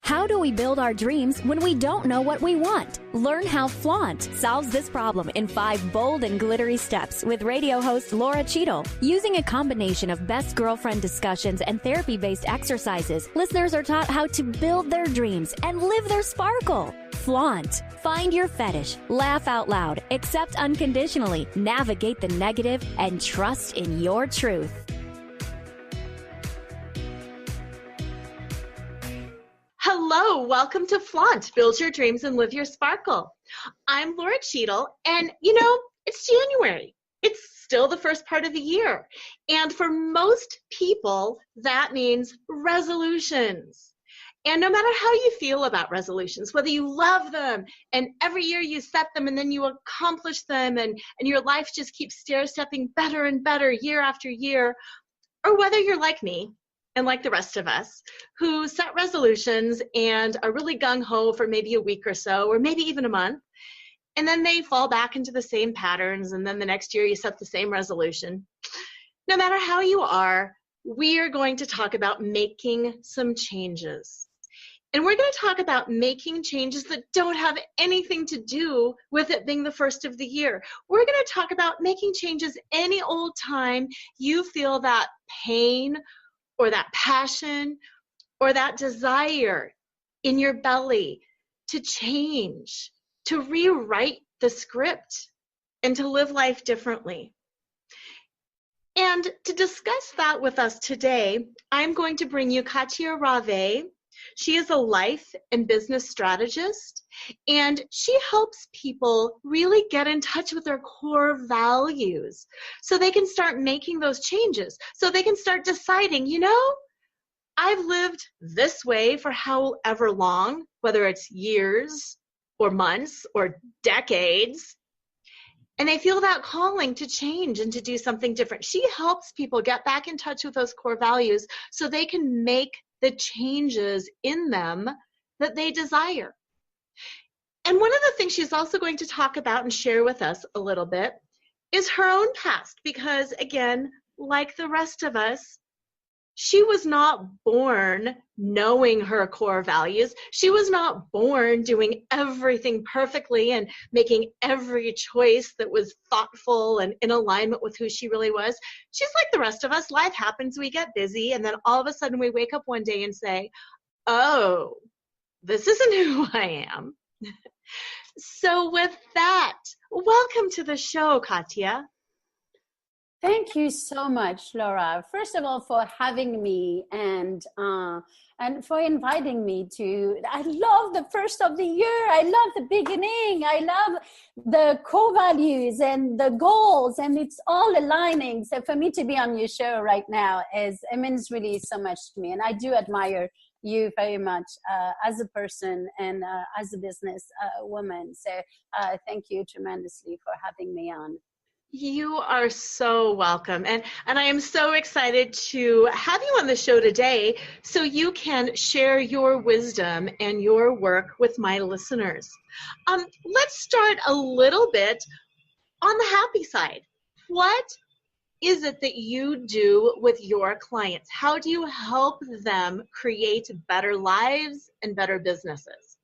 How do we build our dreams when we don't know what we want? Learn how Flaunt solves this problem in 5 bold and glittery steps with radio host Laura Cheadle. Using a combination of best girlfriend discussions and therapy-based exercises, listeners are taught how to build their dreams and live their sparkle. Flaunt. Find your fetish, laugh out loud, accept unconditionally, navigate the negative, and trust in your truth. Hello, welcome to Flaunt, Build Your Dreams and Live Your Sparkle. I'm Laura Cheadle, and it's January. It's still the first part of the year. And for most people, that means resolutions. And no matter how you feel about resolutions, whether you love them and every year you set them and then you accomplish them and your life just keeps stair-stepping better and better year after year, or whether you're like me, and like the rest of us, who set resolutions and are really gung-ho for maybe a week or so, or maybe even a month, and then they fall back into the same patterns, and then the next year you set the same resolution. No matter how you are, we are going to talk about making some changes. And we're going to talk about making changes that don't have anything to do with it being the first of the year. We're going to talk about making changes any old time you feel that pain or that passion, or that desire in your belly to change, to rewrite the script, and to live life differently. And to discuss that with us today, I'm going to bring you Katia Ravé. She is a life and business strategist, and she helps people really get in touch with their core values so they can start making those changes, so they can start deciding, I've lived this way for however long, whether it's years or months or decades, and they feel that calling to change and to do something different. She helps people get back in touch with those core values so they can make the changes in them that they desire. And one of the things she's also going to talk about and share with us a little bit is her own past, because again, like the rest of us, she was not born knowing her core values. She was not born doing everything perfectly and making every choice that was thoughtful and in alignment with who she really was. She's like the rest of us. Life happens, we get busy, and then all of a sudden we wake up one day and say, oh, this isn't who I am. So with that, welcome to the show, Katia. Thank you so much, Laura. First of all, for having me and for inviting me to. I love the first of the year. I love the beginning. I love the core values and the goals, and it's all aligning. So for me to be on your show right now it means really so much to me, and I do admire you very much as a person and as a business woman. So thank you tremendously for having me on. You are so welcome. And I am so excited to have you on the show today so you can share your wisdom and your work with my listeners. Let's start a little bit on the happy side. What is it that you do with your clients? How do you help them create better lives and better businesses?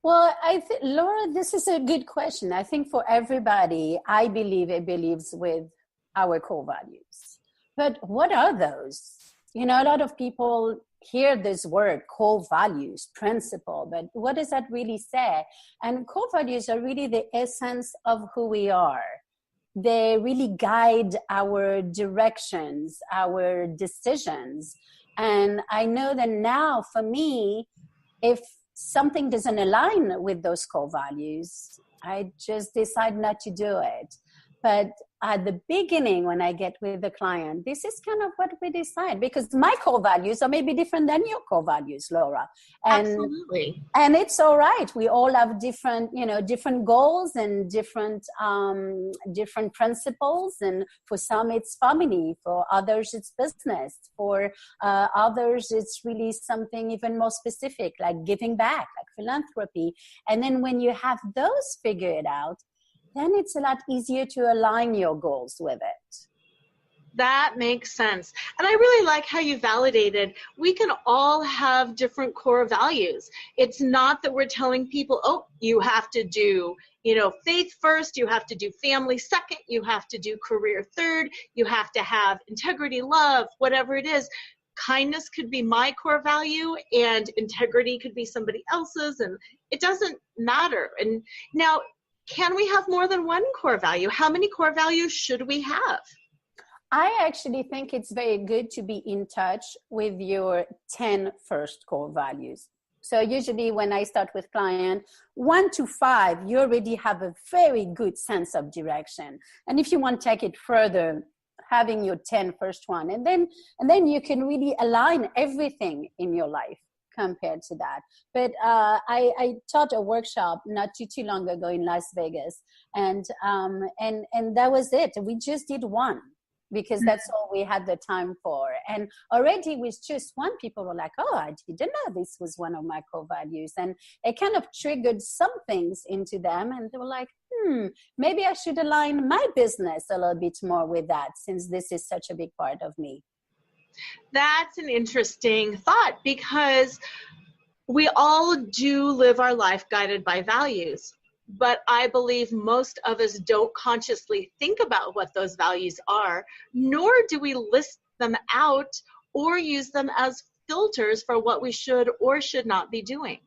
Well, Laura, this is a good question. I think for everybody, I believe it believes with our core values. But what are those? A lot of people hear this word, core values, principle, but what does that really say? And core values are really the essence of who we are. They really guide our directions, our decisions. And I know that now for me, if something doesn't align with those core values, I just decide not to do it. But at the beginning, when I get with the client, this is kind of what we decide, because my core values are maybe different than your core values, Laura. And, absolutely. And it's all right. We all have different goals and different principles. And for some, it's family. For others, it's business. For others, it's really something even more specific, like giving back, like philanthropy. And then when you have those figured out, then it's a lot easier to align your goals with it. That makes sense. And I really like how you validated we can all have different core values. It's not that we're telling people, oh, you have to do, faith first, you have to do family second, you have to do career third, you have to have integrity, love, whatever it is. Kindness could be my core value and integrity could be somebody else's, and it doesn't matter. And now, can we have more than one core value? How many core values should we have? I actually think it's very good to be in touch with your 10 first core values. So usually when I start with client, 1 to 5, you already have a very good sense of direction. And if you want to take it further, having your 10 first one, and then you can really align everything in your life compared to that. But I taught a workshop not too long ago in Las Vegas, and that was it. We just did one, because that's all we had the time for. And already with just one, people were like, oh, I didn't know this was one of my core values. And it kind of triggered some things into them. And they were like, maybe I should align my business a little bit more with that, since this is such a big part of me. That's an interesting thought, because we all do live our life guided by values. But I believe most of us don't consciously think about what those values are, nor do we list them out or use them as filters for what we should or should not be doing.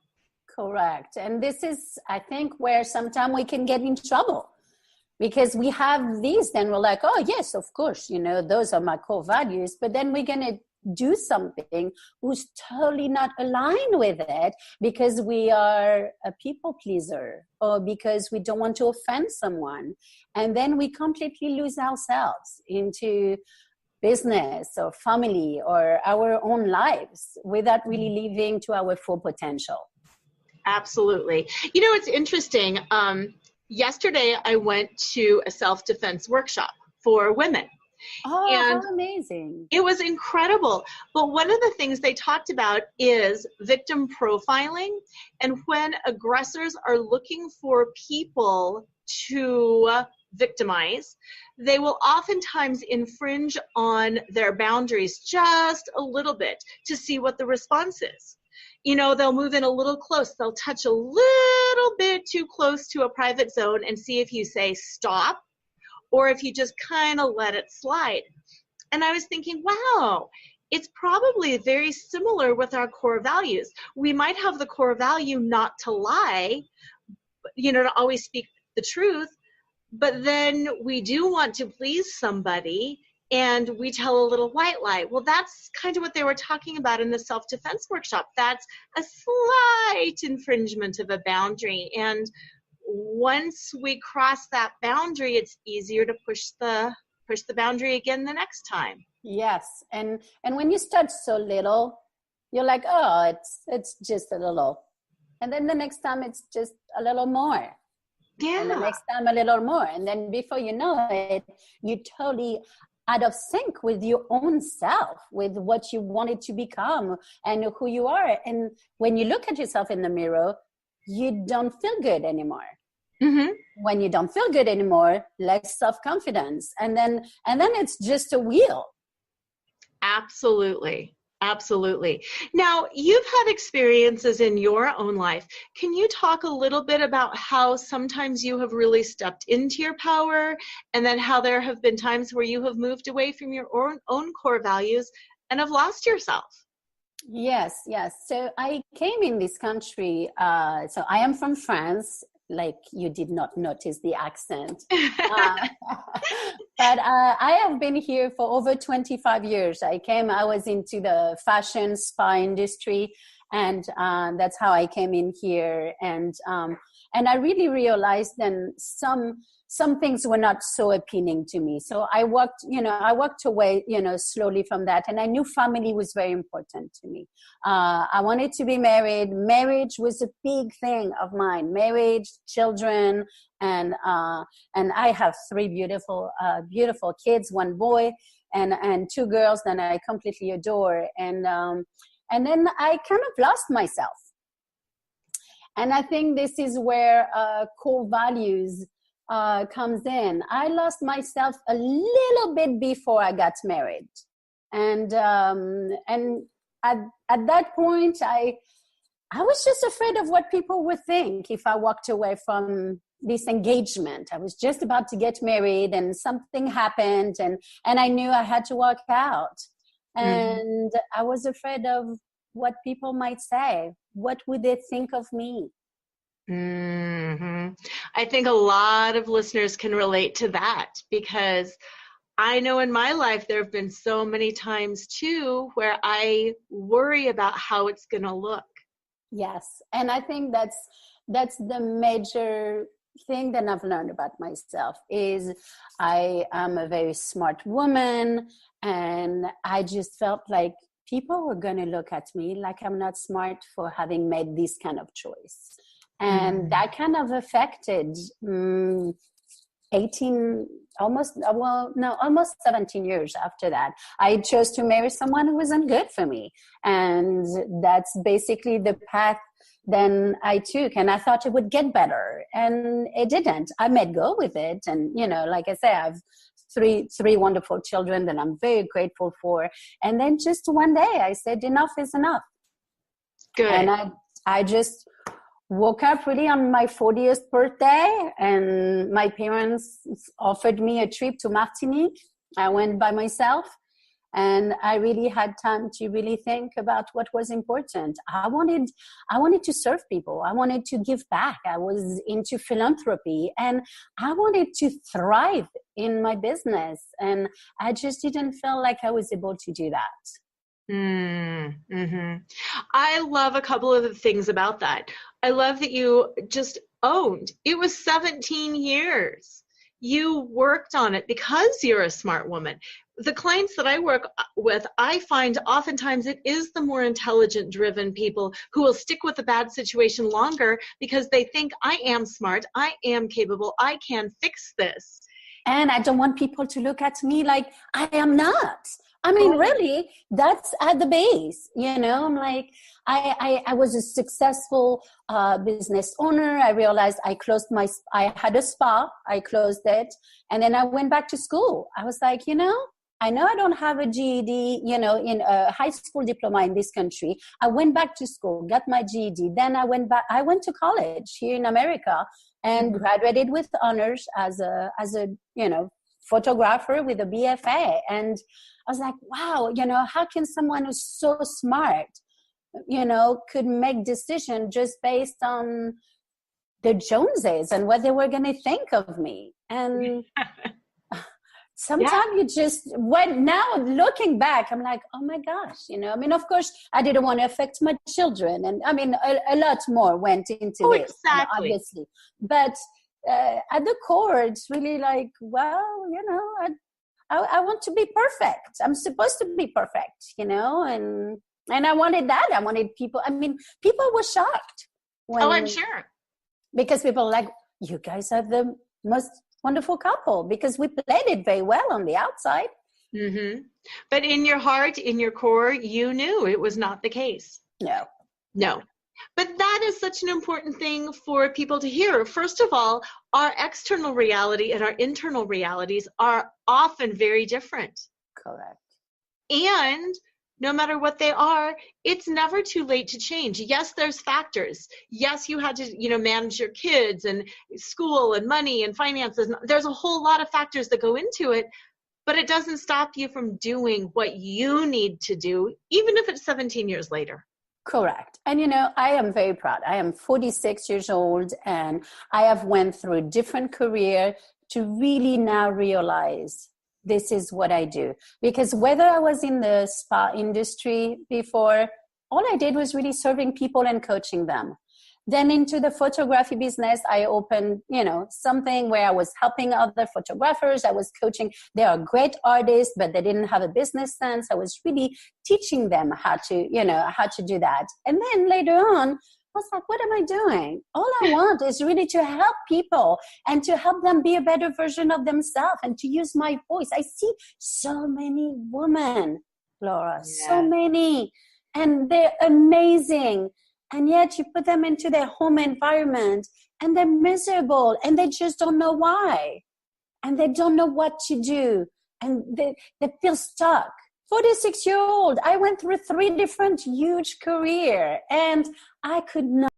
Correct. And this is, I think, where sometimes we can get in trouble, because we have these, then we're like, oh, yes, of course, those are my core values. But then we're going to do something who's totally not aligned with it, because we are a people pleaser, or because we don't want to offend someone. And then we completely lose ourselves into business or family or our own lives without really living to our full potential. Absolutely. It's interesting. Yesterday I went to a self-defense workshop for women. Oh, and how amazing. It was incredible. But one of the things they talked about is victim profiling. And when aggressors are looking for people to victimize, they will oftentimes infringe on their boundaries just a little bit to see what the response is. They'll move in a little close. They'll touch a little bit too close to a private zone and see if you say stop, or if you just kind of let it slide. And I was thinking, wow, it's probably very similar with our core values. We might have the core value not to lie, to always speak the truth, but then we do want to please somebody, and we tell a little white lie. Well, that's kind of what they were talking about in the self-defense workshop. That's a slight infringement of a boundary. And once we cross that boundary, it's easier to push the boundary again the next time. Yes. And when you start so little, you're like, oh, it's just a little. And then the next time it's just a little more. Yeah. And the next time a little more. And then before you know it, you totally out of sync with your own self, with what you wanted to become and who you are. And when you look at yourself in the mirror, you don't feel good anymore. Mm-hmm. When you don't feel good anymore, less self-confidence. And then it's just a wheel. Absolutely. Absolutely. Now, you've had experiences in your own life. Can you talk a little bit about how sometimes you have really stepped into your power, and then how there have been times where you have moved away from your own core values and have lost yourself? Yes. So I came in this country. So I am from France. Like, you did not notice the accent. But I have been here for over 25 years. I was into the fashion spa industry, and that's how I came in here. And I really realized then some things were not so appealing to me. So I walked away, slowly from that. And I knew family was very important to me. I wanted to be married. Marriage was a big thing of mine. Marriage, children, and I have 3 beautiful kids, 1 boy and 2 girls that I completely adore. And then I kind of lost myself. And I think this is where core values comes in. I lost myself a little bit before I got married. And at that point, I was just afraid of what people would think if I walked away from this engagement. I was just about to get married and something happened and I knew I had to walk out. And I was afraid of what people might say. What would they think of me? I think a lot of listeners can relate to that, because I know in my life there have been so many times too where I worry about how it's going to look. Yes. And I think that's the major thing that I've learned about myself is I am a very smart woman, and I just felt like people were going to look at me like I'm not smart for having made this kind of choice. And that kind of affected almost 17 years after that. I chose to marry someone who wasn't good for me. And that's basically the path then I took. And I thought it would get better. And it didn't. I made go with it. And, you know, like I say, I have three wonderful children that I'm very grateful for. And then just one day I said, enough is enough. Good. And I just woke up really on my 40th birthday, and my parents offered me a trip to Martinique. I went by myself, and I really had time to really think about what was important. I wanted to serve people. I wanted to give back. I was into philanthropy, and I wanted to thrive in my business. And I just didn't feel like I was able to do that. I love a couple of the things about that. I love that you just owned. It was 17 years. You worked on it because you're a smart woman. The clients that I work with, I find oftentimes it is the more intelligent, driven people who will stick with a bad situation longer because they think, I am smart, I am capable, I can fix this. And I don't want people to look at me like I am not. I mean, really, that's at the base, you know. I'm like, I was a successful business owner. I realized I had a spa, I closed it, and then I went back to school. I was like, you know, I know I don't have a GED, you know, in a high school diploma in this country. I went back to school, got my GED. Then I went to college here in America and graduated with honors as a, you know, photographer with a BFA. And I was like, wow, you know, how can someone who's so smart, you know, could make decisions just based on the Joneses and what they were going to think of me? And sometimes you just, now looking back, I'm like, oh my gosh, you know, I mean, of course, I didn't want to affect my children. And I mean, a lot more went into this, exactly. Obviously. But at the core, it's really like, well, you know, I want to be perfect. I'm supposed to be perfect, you know, and I wanted that. I wanted people. I mean, people were shocked. I'm sure. Because people were like, you guys are the most wonderful couple, because we played it very well on the outside. But in your heart, in your core, you knew it was not the case. No. But that is such an important thing for people to hear. First of all, our external reality and our internal realities are often very different. Correct. And no matter what they are, it's never too late to change. Yes, there's factors. Yes, you had to, you know, manage your kids and school and money and finances. There's a whole lot of factors that go into it, but it doesn't stop you from doing what you need to do, even if it's 17 years later. Correct. And, you know, I am very proud. I am 46 years old, and I have went through a different career to really now realize this is what I do. Because whether I was in the spa industry before, all I did was really serving people and coaching them. Then into the photography business, I opened, you know, something where I was helping other photographers. I was coaching. They are great artists, but they didn't have a business sense. I was really teaching them how to do that. And then later on, I was like, what am I doing? All I want is really to help people and to help them be a better version of themselves and to use my voice. I see so many women, Laura, so many, and they're amazing. And yet you put them into their home environment and they're miserable and they just don't know why. And they don't know what to do. And they feel stuck. 46-year-old, I went through 3 different huge careers and I could not